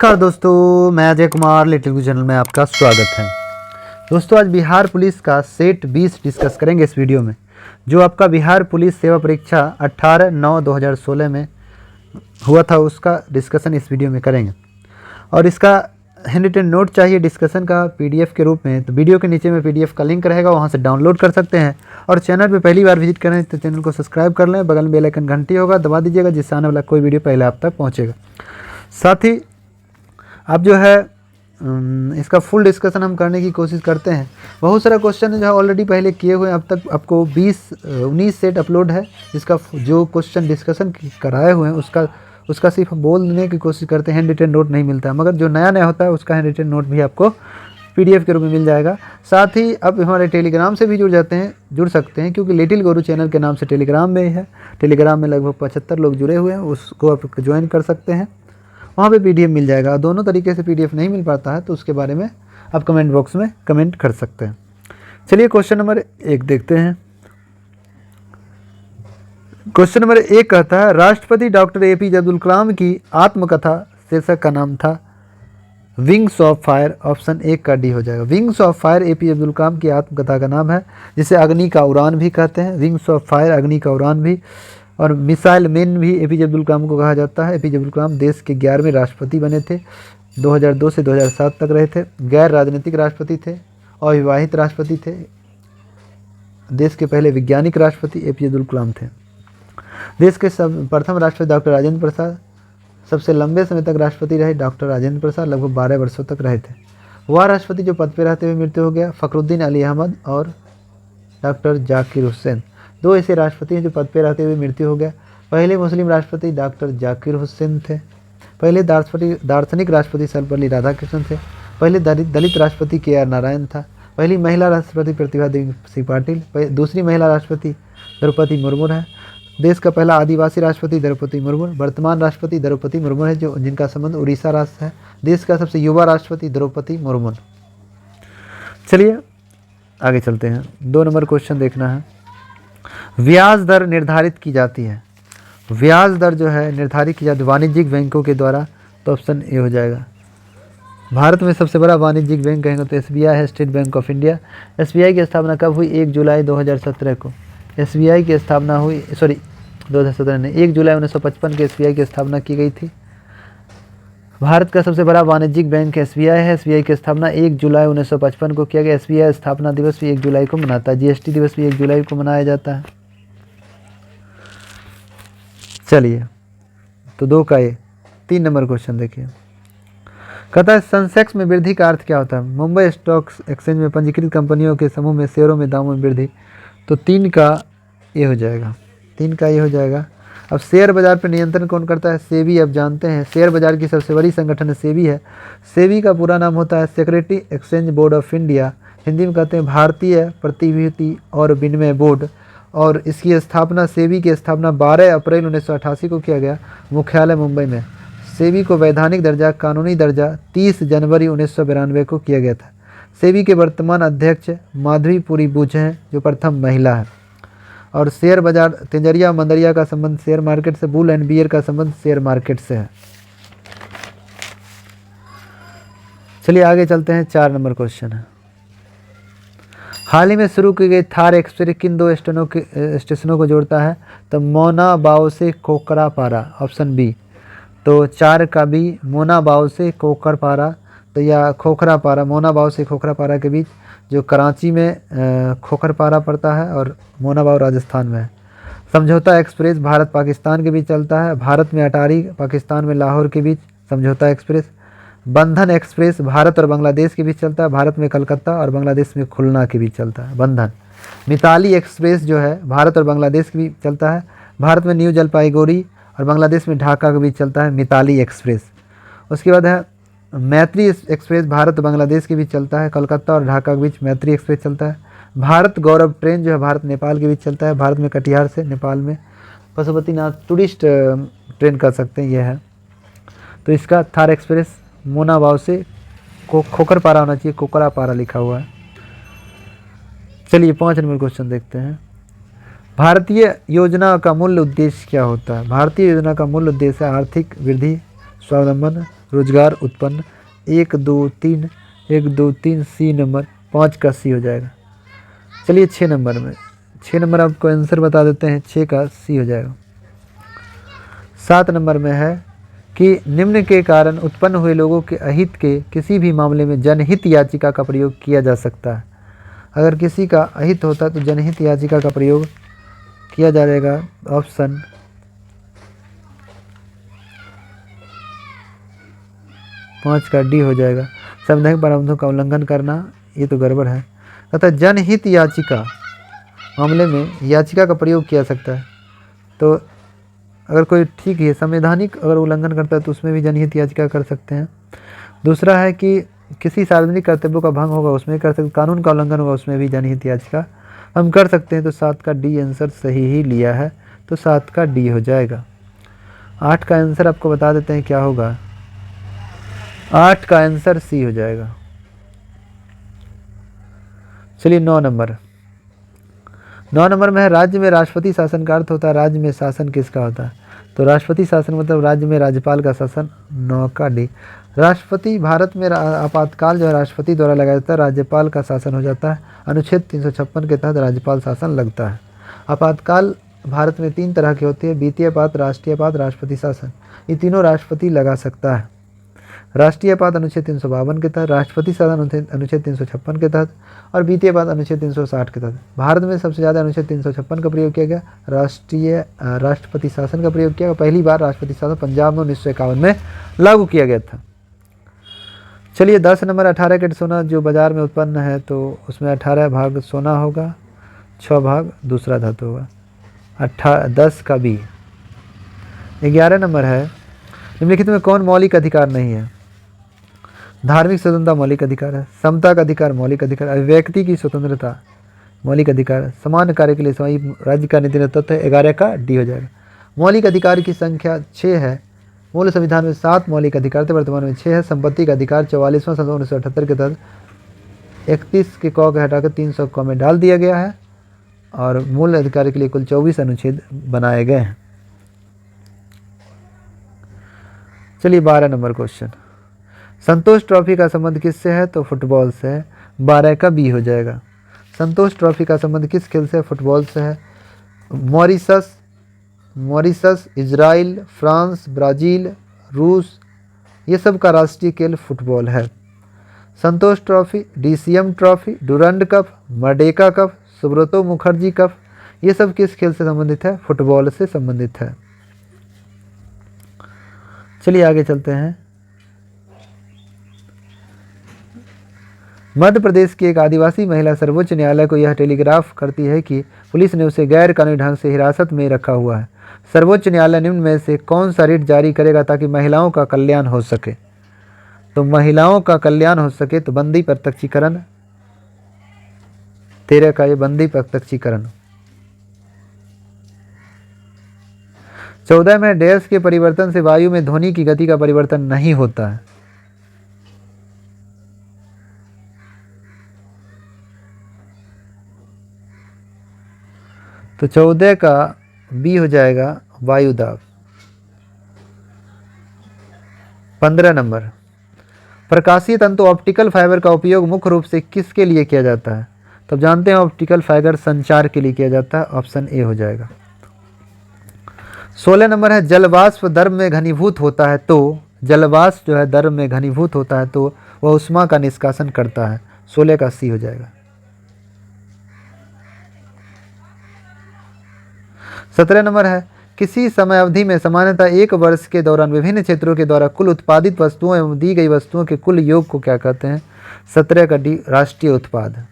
नमस्कार दोस्तों, मैं अजय कुमार लिटिल गुरु चैनल में आपका स्वागत है। दोस्तों आज बिहार पुलिस का सेट 20 डिस्कस करेंगे इस वीडियो में। जो आपका बिहार पुलिस सेवा परीक्षा 18/9/2016 में हुआ था उसका डिस्कशन इस वीडियो में करेंगे। और इसका हैंड रिटन नोट चाहिए डिस्कशन का पीडीएफ के रूप में, तो वीडियो के नीचे में पीडीएफ का लिंक रहेगा, वहाँ से डाउनलोड कर सकते हैं। और चैनल पे पहली बार विजिट करें तो चैनल को सब्सक्राइब कर लें, बगल में बेल आइकन घंटी होगा दबा दीजिएगा, जिससे आने वाला कोई वीडियो पहले आप तक पहुँचेगा। साथ ही अब जो है इसका फुल डिस्कशन हम करने की कोशिश करते हैं। बहुत सारा क्वेश्चन जो है ऑलरेडी पहले किए हुए हैं, अब तक आपको 19 सेट अपलोड है। इसका जो क्वेश्चन डिस्कशन कराए हुए हैं उसका सिर्फ बोलने की कोशिश करते हैं, हैंड रिटन नोट नहीं मिलता है। मगर जो नया नया होता है उसका हैंड रिटन नोट भी आपको पीडीएफ के रूप में मिल जाएगा। साथ ही अब हमारे टेलीग्राम से भी जुड़ सकते हैं, क्योंकि लिटिल गुरु चैनल के नाम से टेलीग्राम में है। टेलीग्राम में लगभग 75 लोग जुड़े हुए हैं, उसको आप ज्वाइन कर सकते हैं, वहाँ पे पीडीएफ मिल जाएगा। दोनों तरीके से पीडीएफ नहीं मिल पाता है तो उसके बारे में आप कमेंट बॉक्स में कमेंट कर सकते हैं। चलिए क्वेश्चन नंबर 1 देखते हैं। क्वेश्चन नंबर 1 कहता है, राष्ट्रपति डॉक्टर एपीजे अब्दुल कलाम की आत्मकथा शीर्षक का नाम था विंग्स ऑफ फायर। ऑप्शन 1 का डी हो जाएगा। Wings of fire APJ Abdul Kalam की आत्मकथा का नाम है, जिसे अग्नि का उड़ान भी कहते हैं। विंग्स ऑफ फायर, अग्नि का उड़ान भी, और मिसाइल मैन भी एपीजे अब्दुल कलाम को कहा जाता है। एपीजे अब्दुल कलाम देश के 11वें राष्ट्रपति बने थे, 2002 से 2007 तक रहे थे। गैर राजनीतिक राष्ट्रपति थे, अविवाहित राष्ट्रपति थे। देश के पहले वैज्ञानिक राष्ट्रपति एपीजे अब्दुल कलाम थे। देश के प्रथम राष्ट्रपति डॉक्टर राजेंद्र प्रसाद, सबसे लंबे समय तक राष्ट्रपति रहे डॉक्टर राजेंद्र प्रसाद, लगभग 12 वर्षों तक रहे थे। वह राष्ट्रपति जो पद पर रहते हुए मृत्यु हो गया, फखरुद्दीन अली अहमद और डॉक्टर जाकिर हुसैन, 2 ऐसे राष्ट्रपति हैं जो पद पर रहते हुए मृत्यु हो गया। पहले मुस्लिम राष्ट्रपति डॉक्टर जाकिर हुसैन थे। पहले दार्शनिक राष्ट्रपति सर्वपल्ली राधाकृष्णन थे। पहले दलित राष्ट्रपति के.आर. नारायण था। पहली महिला राष्ट्रपति प्रतिभा देवी सिंह पाटिल। दूसरी महिला राष्ट्रपति द्रौपदी मुर्मू है। देश का पहला आदिवासी राष्ट्रपति द्रौपदी मुर्मू। वर्तमान राष्ट्रपति द्रौपदी मुर्मू है, जो जिनका संबंध उड़ीसा राज्य से है। देश का सबसे युवा राष्ट्रपति द्रौपदी मुर्मू। चलिए आगे चलते हैं। 2 नंबर क्वेश्चन देखना है। ब्याज दर निर्धारित की जाती है। ब्याज दर जो है निर्धारित की जाती है वाणिज्यिक बैंकों के द्वारा, तो ऑप्शन ए हो जाएगा। भारत में सबसे बड़ा वाणिज्यिक बैंक कहेंगे तो एसबीआई है, state bank of India. SBI की स्थापना कब हुई? 1 जुलाई 2017 को एसबीआई की स्थापना हुई। 2017 नहीं, 1 जुलाई 1955 को एसबीआई की स्थापना की गई थी। भारत का सबसे बड़ा वाणिज्यिक बैंक एसबीआई है। एसबीआई की स्थापना 1 जुलाई 1955 को किया गया। एसबीआई स्थापना दिवस भी 1 जुलाई को मनाता है। जीएसटी दिवस भी 1 जुलाई को मनाया जाता है। चलिए तो 2 का ये। 3 नंबर क्वेश्चन देखिए। कहता है सेंसेक्स में वृद्धि का अर्थ क्या होता है? मुंबई स्टॉक एक्सचेंज में पंजीकृत कंपनियों के समूह में शेयरों में दामों में वृद्धि। तो 3 का ये हो जाएगा। 3 का ये हो जाएगा। अब शेयर बाजार पर नियंत्रण कौन करता है? सेबी। अब जानते हैं शेयर बाजार की सबसे बड़ी संगठन सेबी है। सेबी का पूरा नाम होता है security exchange board of India. Hindi में कहते हैं भारतीय प्रतिभूति और विनिमय बोर्ड। और इसकी स्थापना, सेबी की स्थापना 12 अप्रैल 1988 को किया गया, मुख्यालय मुंबई में। सेबी को वैधानिक दर्जा, कानूनी दर्जा 30 जनवरी 1992 को किया गया था। सेबी के वर्तमान अध्यक्ष माधवीपुरी बुच हैं, जो प्रथम महिला है। और शेयर बाजार तिजरिया मंदरिया का संबंध शेयर मार्केट से, बुल एंड बियर का संबंध शेयर मार्केट से है। चलिए आगे चलते हैं। 4 नंबर क्वेश्चन है। हाल ही में शुरू की गई थार एक्सप्रेस किन 2 स्टेशनों को जोड़ता है? तो मोना बाव से कोकरापारा, ऑप्शन बी। तो 4 का बी, मोना बाव से कोकरपारा, तो या खोखरापारा, मोना बाव से खोखरापारा के बीच, जो कराची में खोखरपारा पड़ता है और मोना बाव राजस्थान में है। समझौता एक्सप्रेस भारत पाकिस्तान के बीच चलता है। भारत में अटारी, पाकिस्तान में लाहौर के बीच समझौता एक्सप्रेस। बंधन एक्सप्रेस भारत और बांग्लादेश के बीच चलता है। भारत में कलकत्ता और बांग्लादेश में खुलना के बीच चलता है बंधन। मिताली एक्सप्रेस जो है भारत और बांग्लादेश के बीच चलता है। भारत में न्यू जलपाईगुड़ी और बांग्लादेश में ढाका के बीच चलता है मिताली एक्सप्रेस। उसके बाद है मैत्री एक्सप्रेस भारत और बांग्लादेश के बीच चलता है। कलकत्ता और ढाका के बीच मैत्री एक्सप्रेस चलता है। भारत गौरव ट्रेन जो है भारत नेपाल के बीच चलता है। भारत में कटिहार से नेपाल में पशुपतिनाथ टूरिस्ट ट्रेन कर सकते हैं, यह है। तो इसका थार एक्सप्रेस मोना बाव से खोखरपारा होना चाहिए, कोकरापारा लिखा हुआ है। चलिए 5 नंबर क्वेश्चन देखते हैं। भारतीय योजना का मूल उद्देश्य क्या होता है? भारतीय योजना का मूल उद्देश्य आर्थिक वृद्धि, स्वावलंबन, रोजगार उत्पन्न। 1 2 3 1 2 3 सी नंबर, 5 का सी हो जाएगा। चलिए 6 नंबर में, 6 नंबर आपको आंसर बता देते हैं, 6 का सी हो जाएगा। 7 नंबर में है कि निम्न के कारण उत्पन्न हुए लोगों के अहित के किसी भी मामले में जनहित याचिका का प्रयोग किया जा सकता है। अगर किसी का अहित होता है तो जनहित याचिका का प्रयोग किया जाएगा। ऑप्शन 5 का डी हो जाएगा। संवैधानिक प्रावधानों का उल्लंघन करना, ये तो गड़बड़ है। अतः जनहित याचिका मामले में याचिका का प्रयोग किया सकता है। तो अगर कोई ठीक है संवैधानिक अगर उल्लंघन करता है तो उसमें भी जनहित याचिका कर सकते हैं। दूसरा है कि किसी सार्वजनिक कर्तव्यों का भंग होगा उसमें कर सकते, कानून का उल्लंघन होगा उसमें भी जनहित याचिका हम कर सकते हैं। तो 7 का डी आंसर सही ही लिया है, तो 7 का डी हो जाएगा। 8 का आंसर आपको बता देते हैं क्या होगा। 8 का आंसर सी हो जाएगा। चलिए 9 नंबर, 9 नंबर में है राज्य में राष्ट्रपति शासन का अर्थ होता है राज्य में शासन किसका होता है। तो राष्ट्रपति शासन मतलब राज्य में राज्यपाल का शासन। 9 का डी। राष्ट्रपति भारत में आपातकाल जो है राष्ट्रपति द्वारा लगाया जाता है, राज्यपाल का शासन हो जाता है। अनुच्छेद 356 के तहत राज्यपाल शासन लगता है। आपातकाल भारत में 3 तरह की होती है, वित्तीय आपात, राष्ट्रीय आपात, राष्ट्रपति शासन। ये तीनों राष्ट्रपति लगा सकता है। राष्ट्रीय आपात अनुच्छेद 352 के तहत, राष्ट्रपति शासन अनुच्छेद 356 के तहत और वित्तीय आपात अनुच्छेद 360 के तहत। भारत में सबसे ज़्यादा अनुच्छेद 356 का प्रयोग किया गया, राष्ट्रपति शासन का प्रयोग किया गया। पहली बार राष्ट्रपति शासन पंजाब में 1951 में लागू किया गया था। चलिए 10 नंबर 18 कैरेट सोना जो बाजार में उत्पन्न है तो उसमें 18 भाग सोना होगा, 6 भाग दूसरा धातु होगा। 10 का बी। 11 नंबर है निम्नलिखित में कौन मौलिक अधिकार नहीं है। धार्मिक स्वतंत्रता मौलिक अधिकार है, समता का अधिकार मौलिक अधिकार, अभिव्यक्ति की स्वतंत्रता मौलिक अधिकार, समान कार्य के लिए सही राज्य का नीति तत्व है। 11 का डी हो जाएगा। मौलिक अधिकार की संख्या 6 है। मूल संविधान में 7 मौलिक अधिकार थे, वर्तमान में 6 है। संपत्ति का अधिकार 44वां संशोधन 1978 के तहत 31 के क हटाकर 300 क में डाल दिया गया है और मूल अधिकार के लिए कुल 24 अनुच्छेद बनाए गए हैं। चलिए 12 नंबर क्वेश्चन, संतोष ट्रॉफी का संबंध किससे है तो फुटबॉल से है। 12 का बी हो जाएगा। संतोष ट्रॉफी का संबंध किस खेल से है, फुटबॉल से है। मॉरिशस, इजराइल, फ्रांस, ब्राज़ील, रूस, ये सब का राष्ट्रीय खेल फुटबॉल है। Santosh trophy, DCM trophy, Durand cup, Merdeka cup, Subroto Mukherjee cup, ये सब किस खेल से संबंधित है, फुटबॉल से संबंधित है। चलिए आगे चलते हैं। मध्य प्रदेश की एक आदिवासी महिला सर्वोच्च न्यायालय को यह टेलीग्राफ करती है कि पुलिस ने उसे गैर कानूनी ढंग से हिरासत में रखा हुआ है। सर्वोच्च न्यायालय निम्न में से कौन सा रिट जारी करेगा ताकि महिलाओं का कल्याण हो सके। तो महिलाओं का कल्याण हो सके तो बंदी प्रत्यक्षीकरण, 13 का ये बंदी प्रत्यक्षीकरण। 14 में डैश के परिवर्तन से वायु में ध्वनि की गति का परिवर्तन नहीं होता है। तो 14 का बी हो जाएगा वायु दाब। 15 नंबर, प्रकाशीय तंतु ऑप्टिकल फाइबर का उपयोग मुख्य रूप से किसके लिए किया जाता है। तो जानते हैं ऑप्टिकल फाइबर संचार के लिए किया जाता है। ऑप्शन ए हो जाएगा। 16 नंबर है जलवाष्प द्रव में घनीभूत होता है तो जलवाष्प जो है द्रव में घनीभूत होता है तो वह उष्मा का निष्कासन करता है। 16 का सी हो जाएगा। 17 नंबर है किसी समय अवधि में सामान्यतः 1 वर्ष के दौरान विभिन्न क्षेत्रों के द्वारा कुल उत्पादित वस्तुओं एवं दी गई वस्तुओं के कुल योग को क्या कहते हैं। 17 का डी राष्ट्रीय उत्पाद।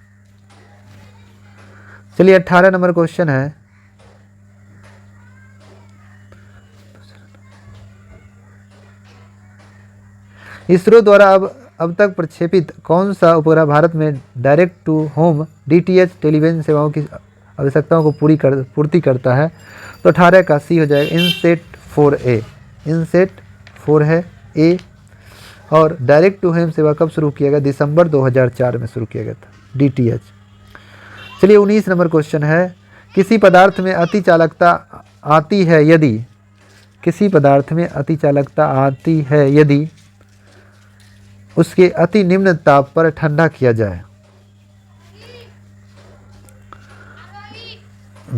चलिए 18 नंबर क्वेश्चन है इसरो द्वारा अब तक प्रक्षेपित कौन सा उपग्रह भारत में direct to home DTH television सेवाओं की आवश्यकताओं को पूर्ति करता है। तो 18 का सी हो जाएगा। इनसेट 4A। इनसेट 4 है ए। और डायरेक्ट टू होम सेवा कब शुरू किया गया, दिसंबर 2004 में शुरू किया गया था डीटीएच। चलिए 19 नंबर क्वेश्चन है किसी पदार्थ में अति चालकता आती है यदि, किसी पदार्थ में अति चालकता आती है यदि उसके अति निम्न ताप पर ठंडा किया जाए।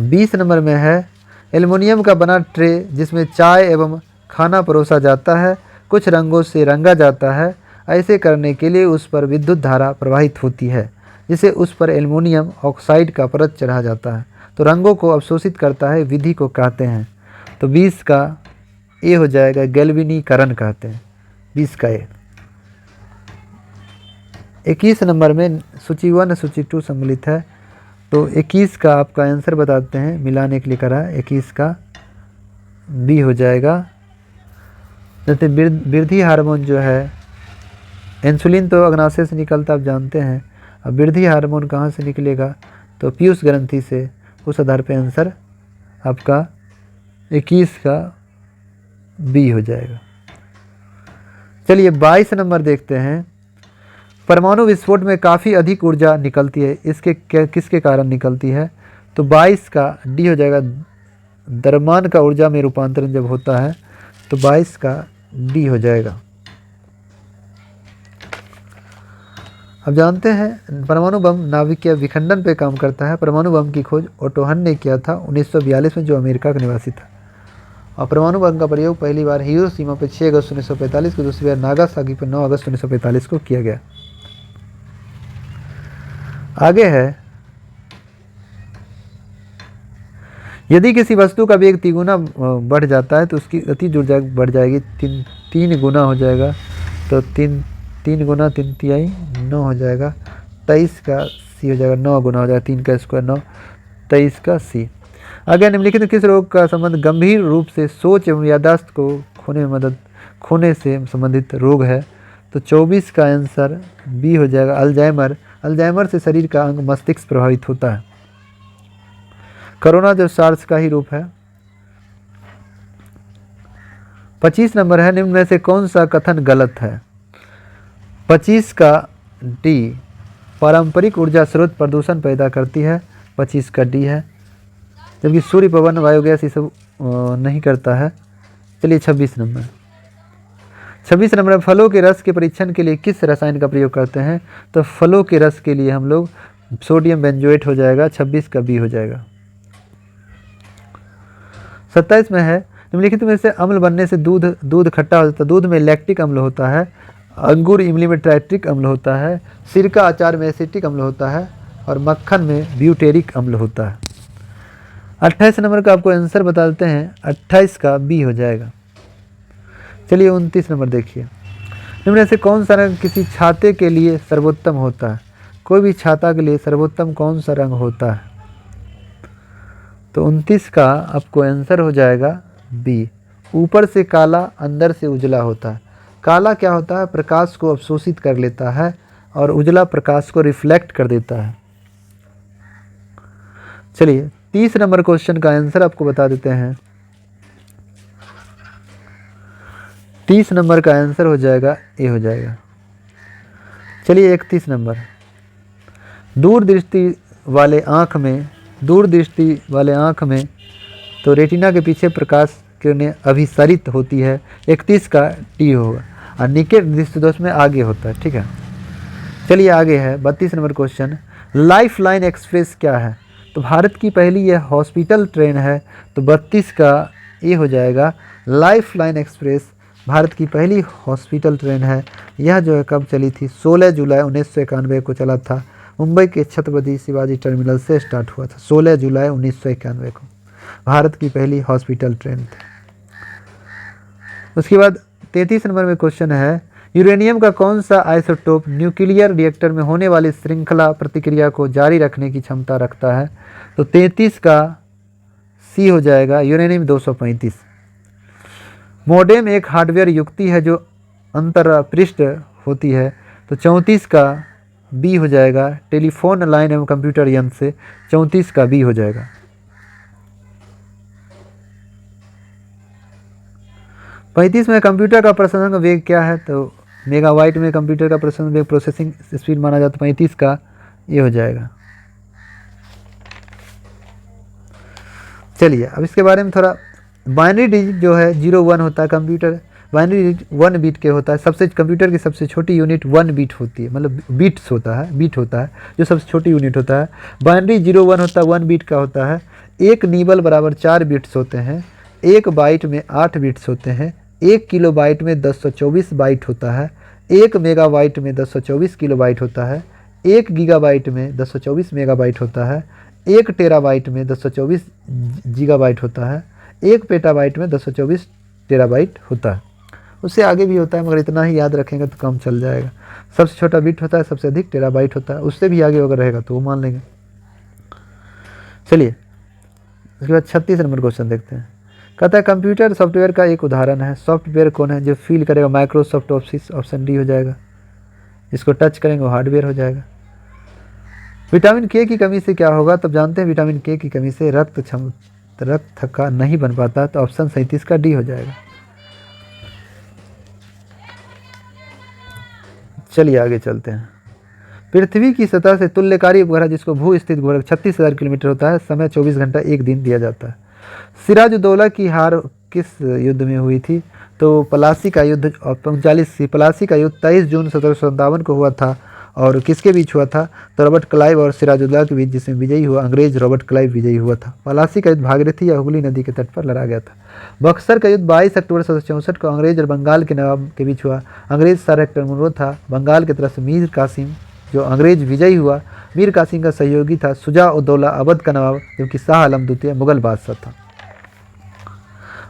20 नंबर में है एल्युमिनियम का बना ट्रे जिसमें चाय एवं खाना परोसा जाता है कुछ रंगों से रंगा जाता है। ऐसे करने के लिए उस पर विद्युत धारा प्रवाहित होती है जिसे उस पर एल्युमिनियम ऑक्साइड का परत चढ़ा जाता है तो रंगों को अवशोषित करता है, विधि को कहते हैं। तो 20 का ए हो जाएगा, गैल्वेनीकरण कहते हैं 20 का ए। 21 नंबर में सूची 1 सूची 2 सम्मिलित है तो 21 का आपका आंसर बताते हैं, मिलाने के लिए करा 21 का बी हो जाएगा। जैसे वृद्धि हार्मोन जो है, इंसुलिन तो अग्नाशय से निकलता आप जानते हैं, अब वृद्धि हार्मोन कहाँ से निकलेगा तो पीयूष ग्रंथि से। उस आधार पे आंसर आपका 21 का बी हो जाएगा। चलिए 22 नंबर देखते हैं। परमाणु विस्फोट में काफ़ी अधिक ऊर्जा निकलती है, इसके किसके कारण निकलती है तो 22 का डी हो जाएगा। द्रव्यमान का ऊर्जा में रूपांतरण जब होता है तो 22 का डी हो जाएगा। अब जानते हैं परमाणु बम नाभिकीय विखंडन पे काम करता है। परमाणु बम की खोज ओटो हन ने किया था 1942 में, जो अमेरिका का निवासी था। और परमाणु बम का प्रयोग पहली बार हिरोशिमा पे 6 अगस्त 1945 को, दूसरी बार नागासाकी पर 9 अगस्त 1945 को किया गया। आगे है, यदि किसी वस्तु का वेग 3 गुना बढ़ जाता है तो उसकी गतिज ऊर्जा बढ़ जाएगी 3 गुना हो जाएगा। तो 3 गुना 3 तिहाई 9 हो जाएगा। 23 का सी हो जाएगा, 9 गुना हो जाएगा, 3 का स्क्वायर 9, 23 का सी। आगे निम्नलिखित में किस रोग का संबंध गंभीर रूप से सोच एवं याददाश्त को खोने से संबंधित रोग है तो 24 का आंसर बी हो जाएगा, अल्जाइमर। अल्जाइमर से शरीर का अंग मस्तिष्क प्रभावित होता है। कोरोना जो सार्स का ही रूप है। 25 नंबर है, निम्न में से कौन सा कथन गलत है। 25 का डी, पारंपरिक ऊर्जा स्रोत प्रदूषण पैदा करती है, 25 का डी है, जबकि सूर्य पवन बायोगैस ये सब नहीं करता है। चलिए 26 नंबर। 26 नंबर, फलों के रस के परीक्षण के लिए किस रसायन का प्रयोग करते हैं तो फलों के रस के लिए हम लोग सोडियम बेंजोएट हो जाएगा, 26 का बी हो जाएगा। 27 में है, निम्नलिखित में से अम्ल बनने से दूध खट्टा हो जाता है। दूध में लैक्टिक अम्ल होता है, अंगूर इमली में ट्राइट्रिक अम्ल होता है, सिरका अचार में एसिटिक अम्ल होता है और मक्खन में ब्यूटेरिक अम्ल होता है। 28 नंबर का आपको आंसर बता देते हैं, 28 का बी हो जाएगा। चलिए 29 नंबर देखिए, निम्न में से कौन सा रंग किसी छाते के लिए सर्वोत्तम होता है। कोई भी छाता के लिए सर्वोत्तम कौन सा रंग होता है तो 29 का आपको आंसर हो जाएगा बी, ऊपर से काला अंदर से उजला होता है। काला क्या होता है, प्रकाश को अवशोषित कर लेता है और उजला प्रकाश को रिफ्लेक्ट कर देता है। चलिए 30 नंबर क्वेश्चन का आंसर आपको बता देते हैं। 30 नंबर का आंसर हो जाएगा ए हो जाएगा। चलिए 31 नंबर, दूरदृष्टि वाले आँख में तो रेटिना के पीछे प्रकाश किरणें अभिसरित होती है, 31 का टी होगा। और निकट दृष्टिदोष में आगे होता है, ठीक है। चलिए आगे है 32 number question, life line express क्या है तो भारत की पहली यह हॉस्पिटल ट्रेन है तो 32 का ए हो जाएगा। लाइफ लाइन एक्सप्रेस भारत की पहली हॉस्पिटल ट्रेन है। यह जो है कब चली थी, 16 जुलाई 1991 को चला था। मुंबई के छत्रपति शिवाजी टर्मिनल से स्टार्ट हुआ था 16 जुलाई 1991 को। भारत की पहली हॉस्पिटल ट्रेन थी। उसके बाद 33 नंबर में क्वेश्चन है, यूरेनियम का कौन सा आइसोटोप न्यूक्लियर रिएक्टर में होने वाली श्रृंखला प्रतिक्रिया को जारी रखने की क्षमता रखता है तो 33 का सी हो जाएगा, यूरेनियम 235। मोडेम एक हार्डवेयर युक्ति है जो अंतरपृष्ठ होती है तो 34 का बी हो जाएगा। टेलीफोन लाइन एवं कंप्यूटर यंत्र से 34 का बी हो जाएगा। 35 में कंप्यूटर का प्रसंस्करण वेग क्या है तो मेगाबाइट में कंप्यूटर का प्रसंस्करण वेग प्रोसेसिंग स्पीड माना जाता है, 35 का ये हो जाएगा। चलिए अब इसके बारे में थोड़ा, बाइनरी डिजिट जो है 0 1 होता है कंप्यूटर, बाइनरी 1 बीट के होता है। सबसे कंप्यूटर की सबसे छोटी यूनिट 1 बीट होती है, मतलब बीट होता है जो सबसे छोटी यूनिट होता है। बाइनरी 0 1 होता है, 1 बीट का होता है। एक नीबल बराबर 4 बिट्स होते हैं। एक बाइट में 8 बिट्स होते हैं। 1 किलो बाइट में 1024 बाइट होता है। 1 मेगाबाइट में 1024 किलोबाइट होता है। 1 गीगाबाइट में 1024 मेगाबाइट होता है। 1 टेराबाइट में 1024 गीगाबाइट होता है। 1 पेटाबाइट में 1024 टेराबाइट होता है। उससे आगे भी होता है, मगर इतना ही याद रखेंगे तो कम चल जाएगा। सबसे छोटा बिट होता है, सबसे अधिक टेराबाइट होता है। उससे भी आगे अगर रहेगा तो वो मान लेंगे। चलिए उसके बाद 36 नंबर क्वेश्चन देखते हैं। कहता है कंप्यूटर सॉफ्टवेयर का एक उदाहरण है। सॉफ्टवेयर कौन है जो फील करेगा? माइक्रोसॉफ्ट ऑफिस, ऑप्शन डी हो जाएगा। इसको टच करेंगे वो हार्डवेयर हो जाएगा। विटामिन के की कमी से क्या होगा? तब जानते हैं विटामिन के की कमी से रक्त का नहीं बन पाता, तो ऑप्शन 37 का डी हो जाएगा। चलिए आगे चलते हैं। पृथ्वी की सतह से तुल्यकारी उपग्रह जिसको भू स्थित गोलक 36,000 किलोमीटर होता है, समय 24 घंटा 1 दिन दिया जाता है। सिराजुद्दौला की हार किस युद्ध में हुई थी? तो प्लासी का युद्ध 39 प्लासी का युद्ध 23 जून 1757 को हुआ था। और किसके बीच हुआ था? तो रॉबर्ट क्लाइव और सिराजुद्दौला के बीच, जिसमें विजयी हुआ अंग्रेज रॉबर्ट क्लाइव विजयी हुआ था। प्लासी का युद्ध भागीरथी या हुगली नदी के तट पर लड़ा गया था। बक्सर का युद्ध 22 अक्टूबर 1764 को अंग्रेज और बंगाल के नवाब के बीच हुआ। अंग्रेज सर हेक्टर मुनरो था। बंगाल की तरफ से मीर कासिम जो अंग्रेज विजयी हुआ। मीर कासिम का सहयोगी था शुजा उद दौला अवध का नवाब, जबकि शाह आलम द्वितीय मुगल बादशाह था।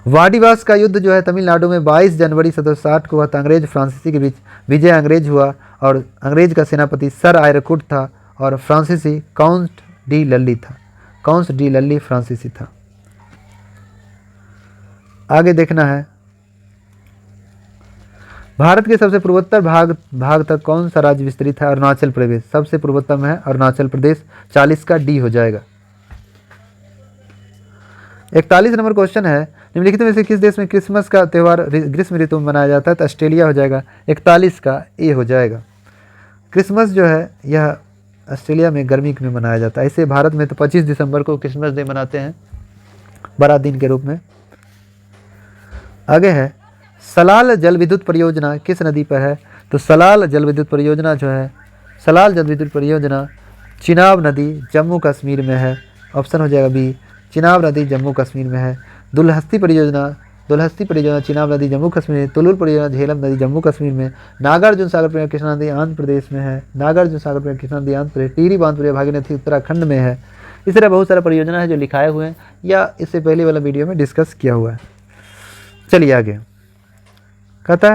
वाडीवास का युद्ध जो है तमिलनाडु में 22 जनवरी 1760 को हुआ था। अंग्रेज फ्रांसीसी के बीच विजय अंग्रेज हुआ और अंग्रेज का सेनापति सर आयरकुट था और फ्रांसीसी काउंट डी लल्ली था। काउंट डी लल्ली फ्रांसीसी था। आगे देखना है, भारत के सबसे पूर्वोत्तर भाग तक कौन सा राज्य विस्तृत है? अरुणाचल प्रदेश सबसे पूर्वोत्तम है, अरुणाचल प्रदेश। 40 का डी हो जाएगा। 41 नंबर क्वेश्चन है, निम्नलिखित में से किस देश में क्रिसमस का त्यौहार ग्रीष्म ऋतु में मनाया जाता है? तो ऑस्ट्रेलिया हो जाएगा। 41 का ए हो जाएगा। क्रिसमस जो है यह ऑस्ट्रेलिया में गर्मी में मनाया जाता है। ऐसे भारत में तो 25 दिसंबर को क्रिसमस डे मनाते हैं बड़ा दिन के रूप में। आगे है, सलाल जल विद्युत परियोजना किस नदी पर है? तो सलाल जल विद्युत परियोजना जो है, सलाल जल विद्युत परियोजना चिनाब नदी जम्मू कश्मीर में है। ऑप्शन हो जाएगा बी, चिनाब नदी जम्मू कश्मीर में है। दुलहस्ती परियोजना चिनाब नदी जम्मू कश्मीर में। तुलुल परियोजना झेलम नदी जम्मू कश्मीर में। नागार्जुन सागर परियोजना कृष्णा नदी आंध्र प्रदेश में है। नागार्जुन सागर परियोजना कृष्णा नदी आंध्र प्रदेश। टिहरी बांध परियोजना भागीरथी उत्तराखंड में है। इस तरह बहुत सारा परियोजना है जो लिखाए हुए हैं या इससे पहले वाला वीडियो में डिस्कस किया हुआ है। चलिए आगे कहता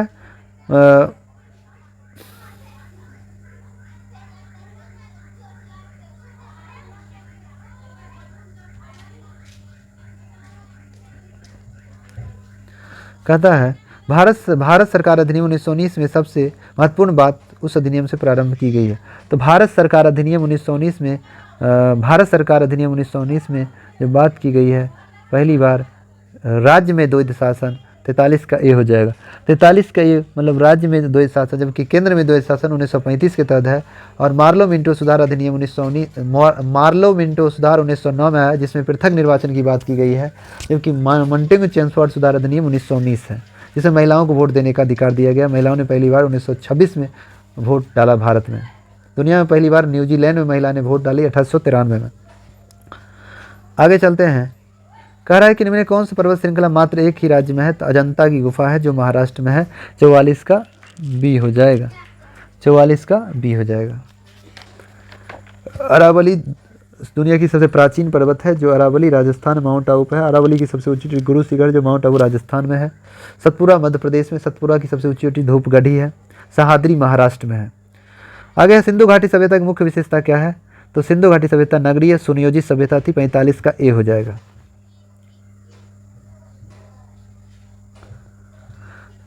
है भारत सरकार अधिनियम 1919 में सबसे महत्वपूर्ण बात उस अधिनियम से प्रारंभ की गई है। तो भारत सरकार अधिनियम 1919 में भारत सरकार अधिनियम 1919 में जो बात की गई है, पहली बार राज्य में द्वैध शासन। 43 का ए हो जाएगा। 43 का ए मतलब राज्य में द्वैध शासन, जबकि केंद्र में द्वैध शासन 1935 के तहत है। और मार्लो मिंटो सुधार अधिनियम 1909 में आया, जिसमें पृथक निर्वाचन की बात की गई है। जबकि मॉन्टेगू चेम्सफोर्ड सुधार अधिनियम 1919 है, जिसमें महिलाओं को वोट देने का अधिकार दिया गया। महिलाओं ने पहली बार 1926 में वोट डाला भारत में। दुनिया में पहली बार न्यूजीलैंड में महिला ने वोट डाली 1893 में। आगे चलते हैं, कह रहा है कि निम्न कौन सा पर्वत श्रृंखला मात्र एक ही राज्य में है? तो अजंता की गुफा है जो महाराष्ट्र में है। 44 का बी हो जाएगा। 44 का बी हो जाएगा। अरावली दुनिया की सबसे प्राचीन पर्वत है जो अरावली राजस्थान माउंट आबू पर है। अरावली की सबसे ऊंची चोटी गुरु शिखर जो माउंट आबू राजस्थान में है। सतपुरा मध्य प्रदेश में। सतपुरा की सबसे ऊंची चोटी धूपगढ़ी है। सहाद्री महाराष्ट्र में है। आगे सिंधु घाटी सभ्यता की मुख्य विशेषता क्या है? तो सिंधु घाटी सभ्यता नगरीय सुनियोजित सभ्यता थी। 45 का ए हो जाएगा।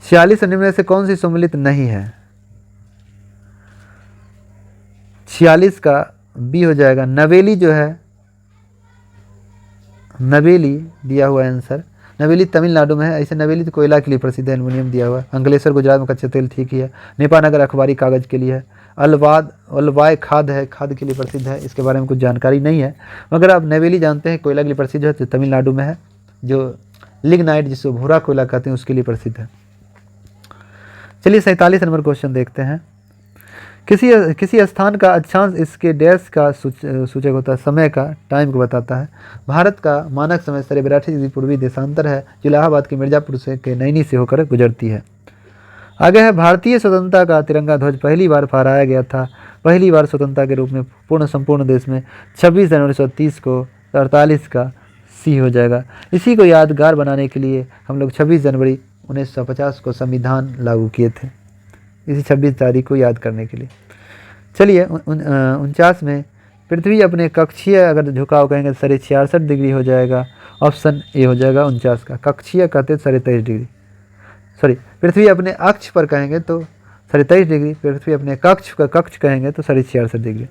46 निम्न से कौन सी सम्मिलित नहीं है? 46 का बी हो जाएगा। नवेली जो है, नवेली दिया हुआ आंसर। नवेली तमिलनाडु में है। ऐसे नवेली तो कोयला के लिए प्रसिद्ध है, एल्युमिनियम दिया हुआ है। अंकलेश्वर गुजरात में कच्चे तेल ठीक ही है। नेपानगर अखबारी कागज के लिए है। अलवाय खाद है, खाद के लिए प्रसिद्ध है। इसके बारे में कुछ जानकारी नहीं है, मगर आप नवेली जानते हैं कोयला के लिए प्रसिद्ध है, तो तमिलनाडु में है। जो लिग्नाइट जिसको भूरा कोयला कहते हैं उसके लिए प्रसिद्ध है। चलिए 47 नंबर क्वेश्चन देखते हैं। किसी स्थान का अक्षांश इसके डैश का सूचक होता है, समय का, टाइम को बताता है। भारत का मानक समय 82.82 पूर्वी देशांतर है, जो इलाहाबाद के मिर्जापुर से के नैनी से होकर गुजरती है। आगे है, भारतीय स्वतंत्रता का तिरंगा ध्वज पहली बार फहराया गया था। पहली बार स्वतंत्रता के रूप में संपूर्ण देश में 26 जनवरी 1930 को 48 का सी हो जाएगा। इसी को यादगार बनाने के लिए हम लोग 26 जनवरी 1950 को संविधान लागू किए थे, इसी 26 तारीख को याद करने के लिए। चलिए 49 में, पृथ्वी अपने कक्षीय अगर झुकाव कहेंगे तो 66.5 डिग्री हो जाएगा। ऑप्शन ए हो जाएगा 49 का। कक्षीय कहते 23.5 डिग्री, सॉरी पृथ्वी अपने अक्ष पर कहेंगे तो 23.5 डिग्री, पृथ्वी अपने कक्ष कहेंगे तो 66.5 डिग्री।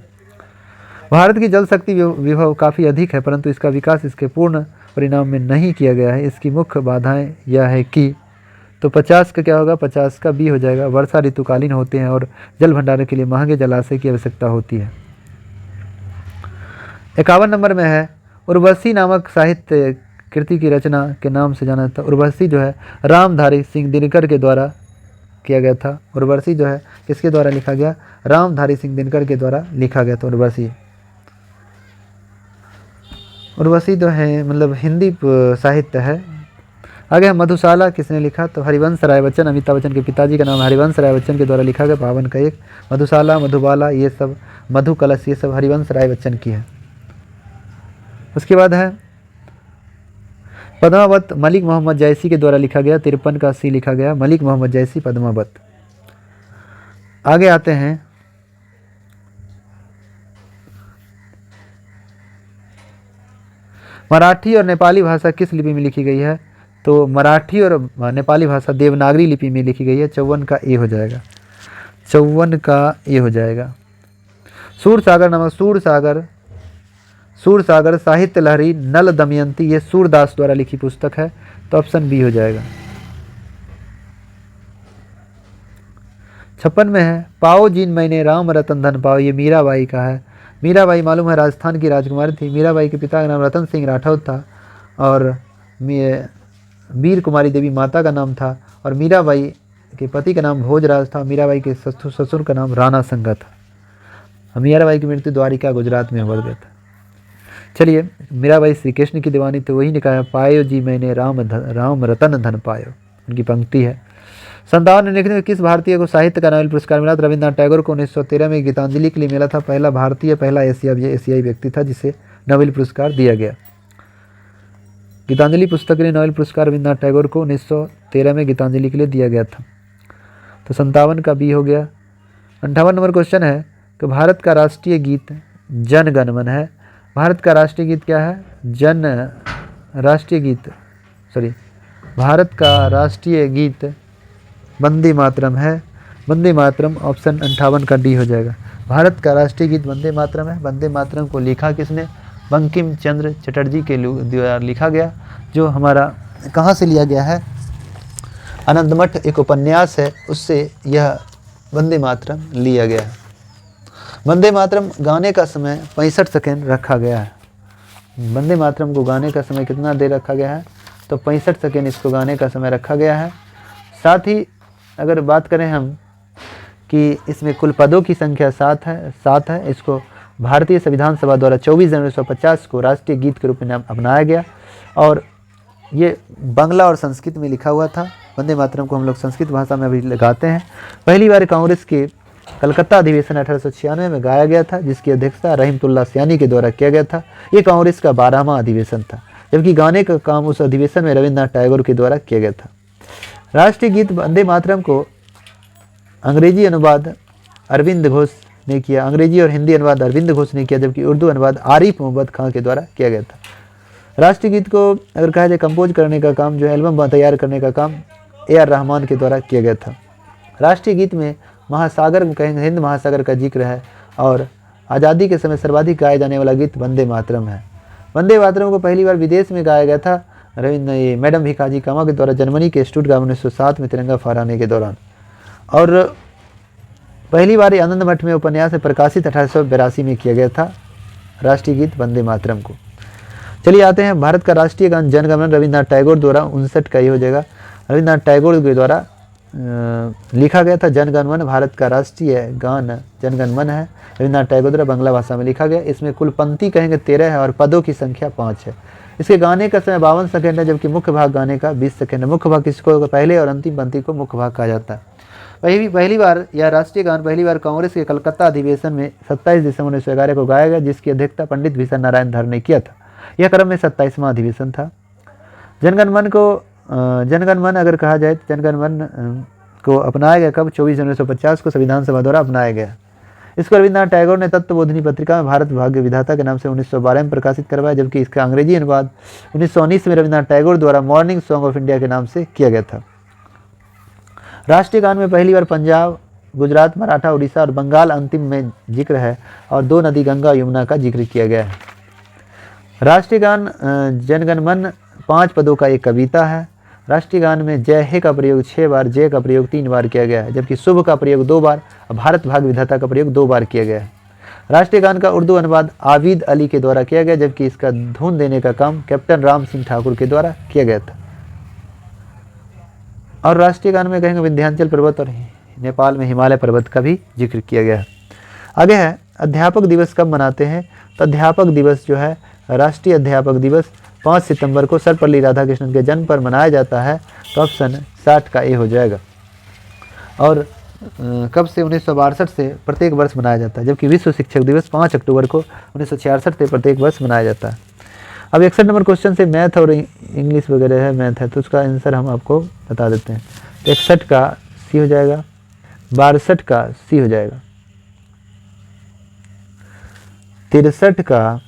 भारत की जल शक्ति विभव काफ़ी अधिक है, परंतु इसका विकास इसके पूर्ण परिणाम में नहीं किया गया है। इसकी मुख्य बाधाएं यह है कि, तो 50 का क्या होगा, 50 का बी हो जाएगा। वर्षा ऋतुकालीन होते हैं और जल भंडारण के लिए महंगे जलाशय की आवश्यकता होती है। 51 नंबर में है, उर्वशी नामक साहित्य कृति की रचना के नाम से जाना जाता है। उर्वशी जो है रामधारी सिंह दिनकर के द्वारा किया गया था। उर्वशी जो है किसके द्वारा लिखा गया, रामधारी सिंह दिनकर के द्वारा लिखा गया था। उर्वशी जो है मतलब हिंदी साहित्य है। आगे मधुशाला किसने लिखा, तो हरिवंश राय बच्चन, अमिताभ बच्चन के पिताजी का नाम हरिवंश राय बच्चन के द्वारा लिखा गया। 52 का एक। मधुशाला, मधुबाला, ये सब, मधु कलश, ये सब हरिवंश राय बच्चन की है। उसके बाद है पद्मावत, मलिक मोहम्मद जैसी के द्वारा लिखा गया। 53 का सी लिखा गया, मलिक मोहम्मद जैसी, पद्मावत। आगे आते हैं मराठी और नेपाली भाषा किस लिपि में लिखी गई है, तो मराठी और नेपाली भाषा देवनागरी लिपि में लिखी गई है। 54 का ए हो जाएगा, 54 का ए हो जाएगा। सूरसागर नामक सूरसागर साहित्य लहरी, नल दमयंती, ये सूरदास द्वारा लिखी पुस्तक है, तो ऑप्शन बी हो जाएगा। 56 में है, पाओ जीन मैंने राम रतन धन पाओ, ये मीराबाई का है। मीराबाई मालूम है राजस्थान की राजकुमारी थी। मीराबाई के पिता का नाम रतन सिंह राठौर था और वीर कुमारी देवी माता का नाम था, और मीराबाई के पति का नाम भोजराज था। मीराबाई के ससुर का नाम राणा संगा था। मीराबाई की मृत्यु द्वारिका गुजरात में हो गया था। चलिए, मीराबाई श्री कृष्ण की दीवानी, तो वही ने कहा, पायो जी मैंने राम रतन धन पायो, उनकी पंक्ति है। 57 में लिखने में किस भारतीय को साहित्य का नोबेल पुरस्कार मिला, तो रविन्द्रनाथ टैगोर को 1913 में गीतांजलि के लिए मिला था। पहला भारतीय, पहला एशियाई व्यक्ति था जिसे नोबेल पुरस्कार दिया गया। गीतांजलि पुस्तक के लिए नोबेल पुरस्कार रविन्द्रनाथ टैगोर को 1913 में गीतांजलि के लिए दिया गया था। तो 57 का बी हो गया। 58 नंबर क्वेश्चन है कि भारत का राष्ट्रीय गीत जन गण मन है। भारत का राष्ट्रीय गीत क्या है, भारत का राष्ट्रीय गीत वंदे मातरम है। वंदे मातरम, ऑप्शन 58 का डी हो जाएगा। भारत का राष्ट्रीय गीत वंदे मातरम है। वंदे मातरम को लिखा किसने, बंकिम चंद्र चटर्जी के द्वारा लिखा गया, जो हमारा कहाँ से लिया गया है, आनंदमठ एक उपन्यास है, उससे यह वंदे मातरम लिया गया है। वंदे मातरम गाने का समय 65 सेकेंड रखा गया है। वंदे मातरम को गाने का समय कितना देर रखा गया है, तो 65 सेकेंड इसको गाने का समय रखा गया है। साथ ही अगर बात करें हम कि इसमें कुल पदों की संख्या 7 है। इसको भारतीय संविधान सभा द्वारा 24 जनवरी 1950 को राष्ट्रीय गीत के रूप में अपनाया गया, और ये बांग्ला और संस्कृत में लिखा हुआ था। वंदे मातरम को हम लोग संस्कृत भाषा में अभी लगाते हैं। पहली बार कांग्रेस के कलकत्ता अधिवेशन 1896 में गाया गया था, जिसकी अध्यक्षता रहीमतुल्लाह सयानी के द्वारा किया गया था। ये कांग्रेस का 12वां अधिवेशन था, जबकि गाने का काम उस अधिवेशन में रविन्द्रनाथ टैगोर के द्वारा किया गया था। राष्ट्रीय गीत वंदे मातरम को अंग्रेजी अनुवाद अरविंद घोष ने किया, अंग्रेजी और हिंदी अनुवाद अरविंद घोष ने किया, जबकि उर्दू अनुवाद आरिफ मोहम्मद खां के द्वारा किया गया था। राष्ट्रीय गीत को अगर कहा जाए कंपोज करने का काम, जो एल्बम तैयार करने का काम AR रहमान के द्वारा किया गया था। राष्ट्रीय गीत में महासागर कहेंगे, हिंद महासागर का जिक्र है, और आज़ादी के समय सर्वाधिक गाया जाने वाला गीत वंदे मातरम है। वंदे मातरम को पहली बार विदेश में गाया गया था मैडम भिकाजी कामा के द्वारा जर्मनी के स्टुटगार्ट 1907 में तिरंगा फहराने के दौरान, और पहली बार आनंदमठ में उपन्यास प्रकाशित 1882 में किया गया था राष्ट्रीय गीत वंदे मातरम को। चलिए आते हैं, भारत का राष्ट्रीय गान जन गण मन रविन्द्रनाथ टैगोर द्वारा 59 का ये हो जाएगा, रविन्द्रनाथ टैगोर के द्वारा लिखा गया था। जनगण मन भारत का राष्ट्रीय गान जनगण मन है, रविन्द्रनाथ टैगोर द्वारा बंगला भाषा में लिखा गया। इसमें कुल पंक्ति कहेंगे 13 है और पदों की संख्या 5 है। इसके गाने का समय 52 सेकेंड है, जबकि मुख्य भाग गाने का 20 सेकेंड है। मुख्य भाग किसको, पहले और अंतिम पंक्ति को मुख्य भाग कहा जाता है। पहली बार यह राष्ट्रीय गान पहली बार कांग्रेस के कलकत्ता अधिवेशन में 27 दिसंबर 1911 को गाया गया, जिसकी अध्यक्षता पंडित भीषण नारायण धर ने किया था। यह क्रम में 27वां अधिवेशन था। जनगण मन अगर कहा जाए तो जनगण मन को अपनाया गया कब, 24 जनवरी 1950 को संविधान सभा द्वारा अपनाया गया। इसको रविन्द्रनाथ टैगोर ने तत्वबोधिनी पत्रिका में भारत भाग्य विधाता के नाम से 1912 में प्रकाशित करवाया, जबकि इसका अंग्रेजी अनुवाद 1919 में रविन्द्रनाथ टैगोर द्वारा मॉर्निंग सॉन्ग ऑफ इंडिया के नाम से किया गया था। राष्ट्रीय गान में पहली बार पंजाब, गुजरात, मराठा, उड़ीसा और बंगाल अंतिम में जिक्र है और 2 नदी गंगा और यमुना का जिक्र किया गया है। राष्ट्रीय गान जनगण मन 5 पदों का एक कविता है। राष्ट्रीय गान में जय हे का प्रयोग 6 बार, जय का प्रयोग 3 बार किया गया है, जबकि शुभ का प्रयोग 2 बार और भारत भाग्य विधाता का प्रयोग 2 बार किया गया है। राष्ट्रीय गान का उर्दू अनुवाद आबिद अली के द्वारा किया गया, जबकि इसका धुन देने का काम कैप्टन राम सिंह ठाकुर के द्वारा किया गया था। और राष्ट्रीय गान में कहेंगे विंध्याचल पर्वत और नेपाल में हिमालय पर्वत का भी जिक्र किया गया है। आगे है अध्यापक दिवस कब मनाते हैं, तो अध्यापक दिवस जो है, राष्ट्रीय अध्यापक दिवस 5 सितंबर को सर्वपल्ली राधाकृष्णन के जन्म पर मनाया जाता है। तो ऑप्शन 60 का ए हो जाएगा। और कब से, 1962 से प्रत्येक वर्ष मनाया जाता है, जबकि विश्व शिक्षक दिवस 5 अक्टूबर को 1966 से प्रत्येक वर्ष मनाया जाता है। अब 61 नंबर क्वेश्चन से मैथ और इंग्लिश वगैरह है, मैथ है, तो उसका आंसर हम आपको बता देते हैं। 61 का सी हो जाएगा, 62 का सी हो जाएगा, 63 का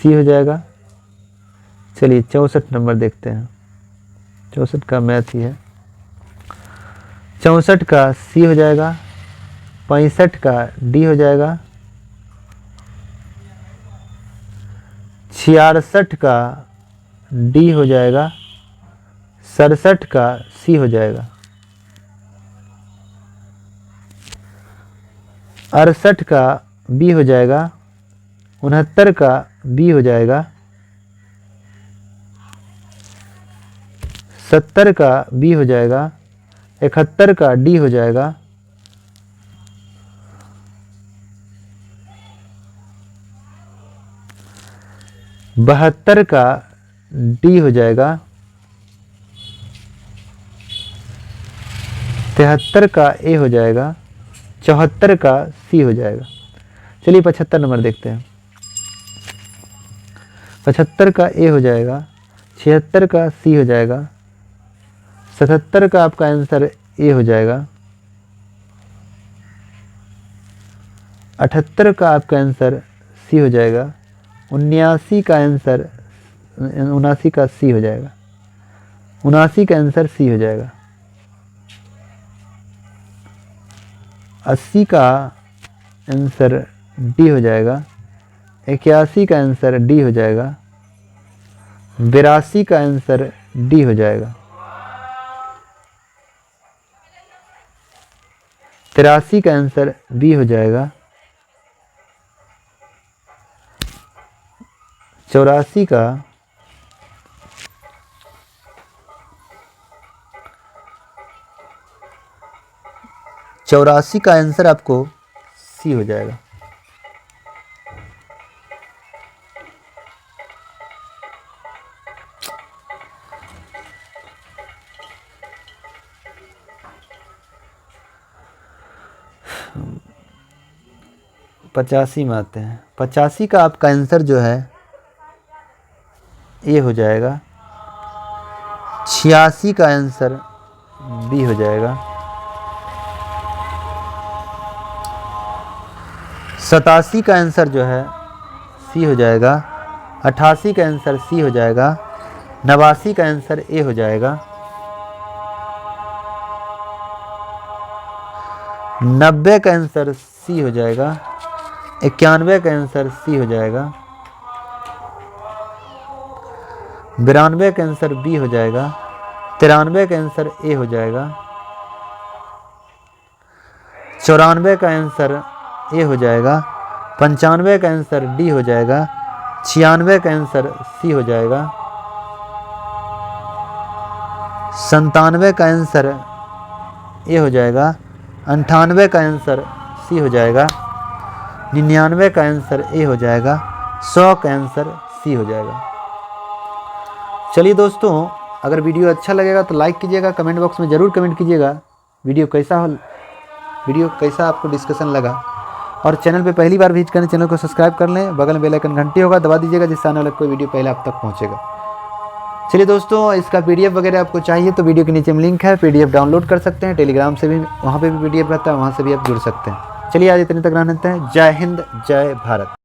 सी हो जाएगा। चलिए 64 नंबर देखते हैं, 64 का मैथ ही है, 64 का सी हो जाएगा, 65 का डी हो जाएगा, 66 का डी हो जाएगा, 67 का सी हो जाएगा, 68 का बी हो जाएगा, 69 का बी हो जाएगा, 70 का बी हो जाएगा, 71 का डी हो जाएगा, 72 का डी हो जाएगा, 73 का ए हो जाएगा, 74 का सी हो जाएगा। चलिए 75 नंबर देखते हैं। 75 का ए हो जाएगा, 76 का सी हो जाएगा, 77 का आपका आंसर ए हो जाएगा, 78 का आपका आंसर सी हो जाएगा, 79 का आंसर 79 का सी हो जाएगा, 79 का आंसर सी हो जाएगा, 80 का आंसर डी हो जाएगा, 81 का आंसर डी हो जाएगा, 82 का आंसर डी हो जाएगा, 83 का आंसर बी हो जाएगा, 84 का आंसर आपको सी हो जाएगा। पचासी में आते हैं। 85 का आपका आंसर जो है ए हो जाएगा, 86 का आंसर बी हो जाएगा, 87 का आंसर जो है सी हो जाएगा, 88 का आंसर सी हो जाएगा, 89 का आंसर ए हो जाएगा, 90 का आंसर सी हो जाएगा, 91 का आंसर सी हो जाएगा, 92 का आंसर बी हो जाएगा, 93 का आंसर ए हो जाएगा, 94 का आंसर ए हो जाएगा, 95 का आंसर डी हो जाएगा, 96 का आंसर सी हो जाएगा, 97 का आंसर ए हो जाएगा, 98 का आंसर सी हो जाएगा, 99 का आंसर ए हो जाएगा, 100 का आंसर सी हो जाएगा। चलिए दोस्तों, अगर वीडियो अच्छा लगेगा तो लाइक कीजिएगा, कमेंट बॉक्स में ज़रूर कमेंट कीजिएगा वीडियो कैसा आपको डिस्कशन लगा। और चैनल पे पहली बार विजिट करें, चैनल को सब्सक्राइब कर लें, बगल में बेल आइकन घंटी होगा दबा दीजिएगा, जिससे आने वाला कोई वीडियो पहले आप तक पहुंचेगा। चलिए दोस्तों, इसका PDF वगैरह आपको चाहिए तो वीडियो के नीचे में लिंक है, PDF डाउनलोड कर सकते हैं, टेलीग्राम से भी वहाँ पे भी PDF रहता है, वहाँ से भी आप जुड़ सकते हैं। चलिए आज इतने तक रहते हैं। जय हिंद, जय भारत।